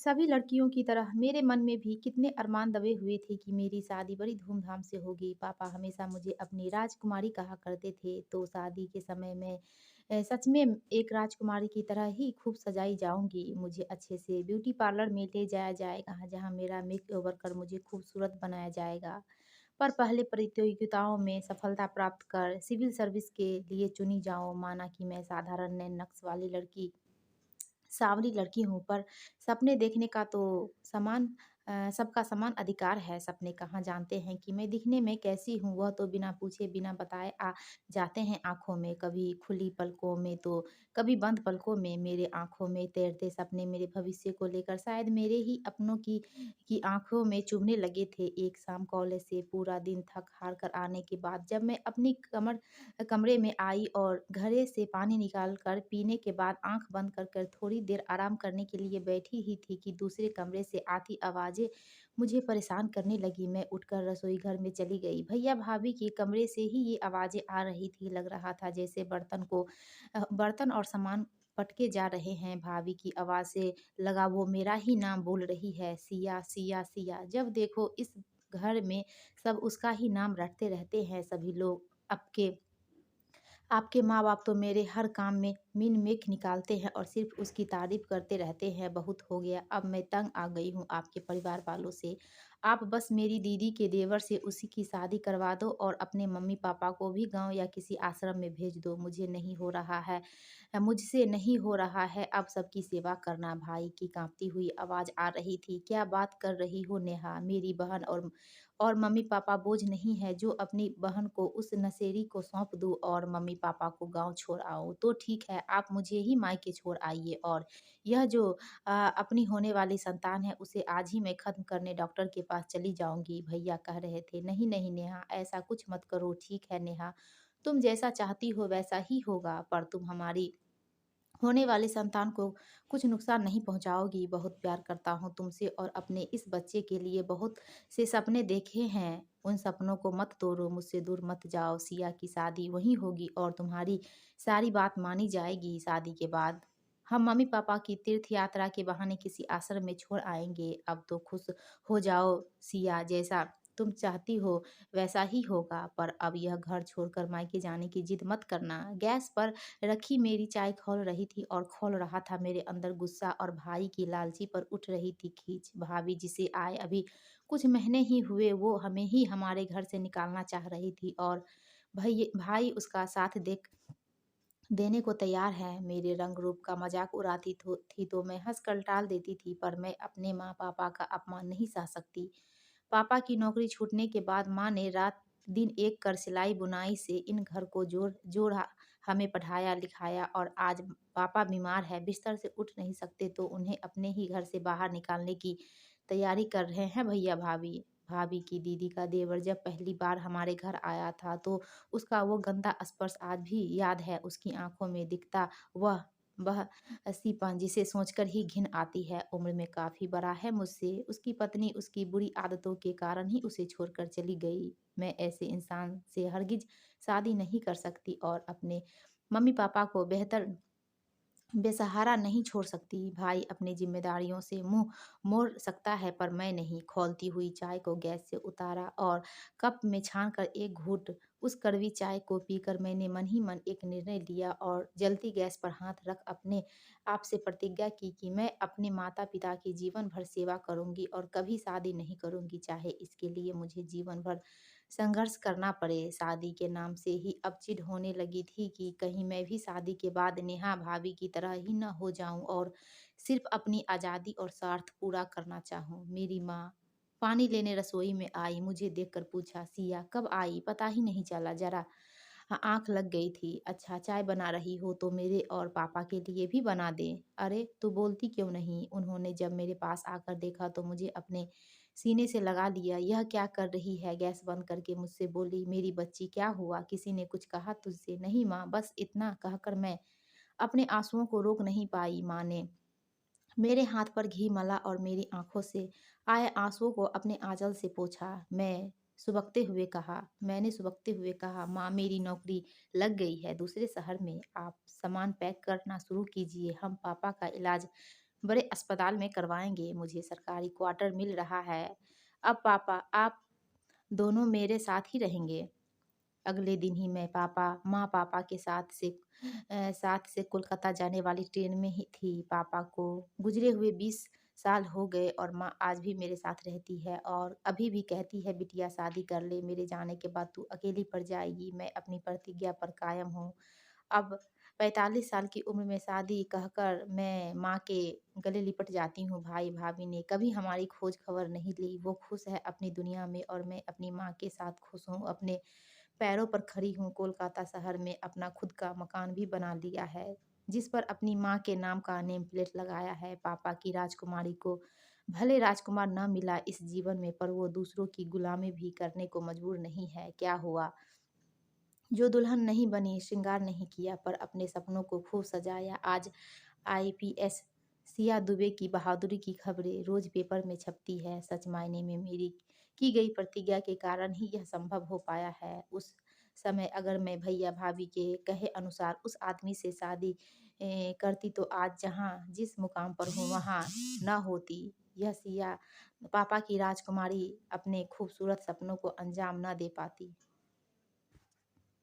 सभी लड़कियों की तरह मेरे मन में भी कितने अरमान दबे हुए थे कि मेरी शादी बड़ी धूमधाम से होगी। पापा हमेशा मुझे अपनी राजकुमारी कहा करते थे, तो शादी के समय में सच में एक राजकुमारी की तरह ही खूब सजाई जाऊंगी। मुझे अच्छे से ब्यूटी पार्लर में ले जाया जाएगा, जहां मेरा मेकओवर कर मुझे खूबसूरत बनाया जाएगा। पर पहले प्रतियोगिताओं में सफलता प्राप्त कर सिविल सर्विस के लिए चुनी जाऊं। माना कि मैं साधारण नैन नक्श वाली लड़की सावरी लड़की हूँ, पर सपने देखने का तो सबका समान अधिकार है। सपने कहाँ जानते हैं कि मैं दिखने में कैसी हूँ, वह तो बिना पूछे बिना बताए आ जाते हैं आँखों में। कभी खुली पलकों में तो कभी बंद पलकों में। मेरे आँखों में तैरते सपने मेरे भविष्य को लेकर शायद मेरे ही अपनों की आँखों में चुभने लगे थे। एक शाम कॉलेज से पूरा दिन थक-हार कर आने के बाद जब मैं अपनी कमरे में आई और घड़े से पानी निकाल कर पीने के बाद आंख बंद कर थोड़ी देर आराम करने के लिए बैठी ही थी कि दूसरे कमरे से आती आवाजें मुझे परेशान करने लगी। मैं उठकर रसोई घर में चली गई। भैया भाभी के कमरे से ही ये आवाजें आ रही थी। लग रहा था जैसे बर्तन और सामान पटके जा रहे हैं। भाभी की आवाज से लगा वो मेरा ही नाम बोल रही है, सिया सिया सिया। जब देखो इस घर में सब उसका ही नाम रटते रहते हैं। सभी लोग आपके आपके माँ-बाप तो मेरे हर काम में मीन मेख निकालते हैं और सिर्फ़ उसकी तारीफ़ करते रहते हैं। बहुत हो गया, अब मैं तंग आ गई हूँ आपके परिवार वालों से। आप बस मेरी दीदी के देवर से उसी की शादी करवा दो और अपने मम्मी-पापा को भी गाँव या किसी आश्रम में भेज दो। मुझसे नहीं हो रहा है अब सबकी सेवा करना। भाई की काँपती हुई आवाज़ आ रही थी, क्या बात कर रही हो नेहा? मेरी बहन और मम्मी-पापा बोझ नहीं है जो अपनी बहन को उस नशेड़ी को सौंप दूँ और मम्मी-पापा को गाँव छोड़ आऊँ। तो ठीक है, आप मुझे ही मायके छोड़ आइए और यह जो अपनी होने वाली संतान है उसे आज ही मैं ख़त्म करने डॉक्टर के पास चली जाऊँगी। भैया कह रहे थे, नहीं, नहीं नेहा ऐसा कुछ मत करो। ठीक है नेहा, तुम जैसा चाहती हो वैसा ही होगा, पर तुम हमारी होने वाली संतान को कुछ नुकसान नहीं पहुँचाओगी। बहुत प्यार करता हूँ तुमसे और अपने इस बच्चे के लिए बहुत से सपने देखे हैं। उन सपनों को मत तोड़ो, मुझसे दूर मत जाओ। सिया की शादी वहीं होगी और तुम्हारी सारी बात मानी जाएगी। शादी के बाद हम मम्मी-पापा की तीर्थ यात्रा के बहाने किसी आश्रम में छोड़ आएँगे। अब तो खुश हो जाओ सिया, जैसा तुम चाहती हो वैसा ही होगा, पर अब यह घर छोड़कर मायके जाने की जिद मत करना। गैस पर रखी मेरी चाय खौल रही थी और खौल रहा था मेरे अंदर गुस्सा और भाई की लालची पर उठ रही थी खींच। भाभी जिसे आए अभी कुछ महीने ही हुए वो हमें ही हमारे घर से निकालना चाह रही थी और भाई भाई उसका साथ देने को तैयार है। मेरे रंग रूप का मजाक उड़ाती थी तो मैं हंसकर टाल देती थी, पर मैं अपने माँ पापा का अपमान नहीं सह सकती। पापा की नौकरी छूटने के बाद माँ ने रात दिन एक कर सिलाई बुनाई से इन घर को हमें पढ़ाया लिखाया और आज पापा बीमार है, बिस्तर से उठ नहीं सकते तो उन्हें अपने ही घर से बाहर निकालने की तैयारी कर रहे हैं भैया भाभी। भाभी की दीदी का देवर जब पहली बार हमारे घर आया था तो उसका वो गंदा स्पर्श आज भी याद है। उसकी आंखों में दिखता वह सीपन जिसे सोचकर ही घिन आती है। उम्र में काफ़ी बड़ा है मुझसे। उसकी पत्नी उसकी बुरी आदतों के कारण ही उसे छोड़कर चली गई। मैं ऐसे इंसान से हरगिज़ शादी नहीं कर सकती और अपने मम्मी-पापा को बेसहारा नहीं छोड़ सकती। भाई अपनी ज़िम्मेदारियों से मुँह मोड़ सकता है, पर मैं नहीं। खौलती हुई चाय को गैस से उतारा और कप में छान कर एक घूँट उस कड़वी चाय को पीकर मैंने मन ही मन एक निर्णय लिया और जलती गैस पर हाथ रख अपने आप से प्रतिज्ञा की कि मैं अपने माता-पिता की जीवन भर सेवा करूँगी और कभी शादी नहीं करूँगी, चाहे इसके लिए मुझे जीवन भर संघर्ष करना पड़े। शादी के नाम से ही अब चिढ़ होने लगी थी कि कहीं मैं भी शादी के बाद नेहा भाभी की तरह ही न हो जाऊं और सिर्फ अपनी आज़ादी और स्वार्थ पूरा करना चाहूं। मेरी माँ पानी लेने रसोई में आई, मुझे देखकर पूछा, सिया कब आई? पता ही नहीं चला। जरा आँख लग गई थी। अच्छा चाय बना रही हो तो मेरे और पापा के लिए भी बना दें। अरे तू बोलती क्यों नहीं? उन्होंने जब मेरे पास आकर देखा तो मुझे अपने सीने से लगा लिया। यह क्या कर रही है? गैस बंद करके मुझसे बोली, मेरी बच्ची क्या हुआ? किसी ने कुछ कहा तुझसे? नहीं माँ, बस इतना कहकर मैं अपने आँसुओं को रोक नहीं पाई। माँ ने मेरे हाथ पर घी मला और मेरी आँखों से आए आँसुओं को अपने आँचल से पोंछा। मैंने सुबकते हुए कहा, माँ मेरी नौकरी लग गई है दूसरे शहर में। आप सामान पैक करना शुरू कीजिए, हम पापा का इलाज बड़े अस्पताल में करवाएँगे, मुझे सरकारी क्वार्टर मिल रहा है। अब पापा आप दोनों मेरे साथ ही रहेंगे। अगले दिन ही मैं माँ-पापा के साथ से कोलकाता जाने वाली ट्रेन में ही थी। पापा को गुज़रे हुए 20 साल हो गए और माँ आज भी मेरे साथ रहती है और अभी भी कहती है, "बिटिया शादी कर ले, मेरे जाने के बाद तू अकेली पड़ जाएगी।" मैं अपनी प्रतिज्ञा पर कायम हूँ। अब 45 साल की उम्र में शादी कहकर मैं माँ के गले लिपट जाती हूँ। भाई-भाभी ने कभी हमारी खोज-खबर नहीं ली। वो खुश है अपनी दुनिया में और मैं अपनी माँ के साथ खुश हूँ। अपने पैरों पर खड़ी हूँ। कोलकाता शहर में अपना खुद का मकान भी बना लिया है, जिस पर अपनी माँ के नाम का नेम प्लेट लगाया है। पापा की राजकुमारी को भले राजकुमार न मिला इस जीवन में, पर वो दूसरों की गुलामी भी करने को मजबूर नहीं है। क्या हुआ? जो दुल्हन नहीं बनी, श्रृंगार नहीं किया, पर अपने सपनों को खूब सजाया। आज आईपीएस सिया दुबे की बहादुरी की खबरें रोज पेपर में छपती है। सच मायने में मेरी की गई प्रतिज्ञा के कारण ही यह संभव हो पाया है। उस समय अगर मैं भैया भाभी के कहे अनुसार उस आदमी से शादी करती तो आज जहाँ जिस मुकाम पर हूँ वहाँ न होती। यह सिया पापा की राजकुमारी अपने खूबसूरत सपनों को अंजाम न दे पाती।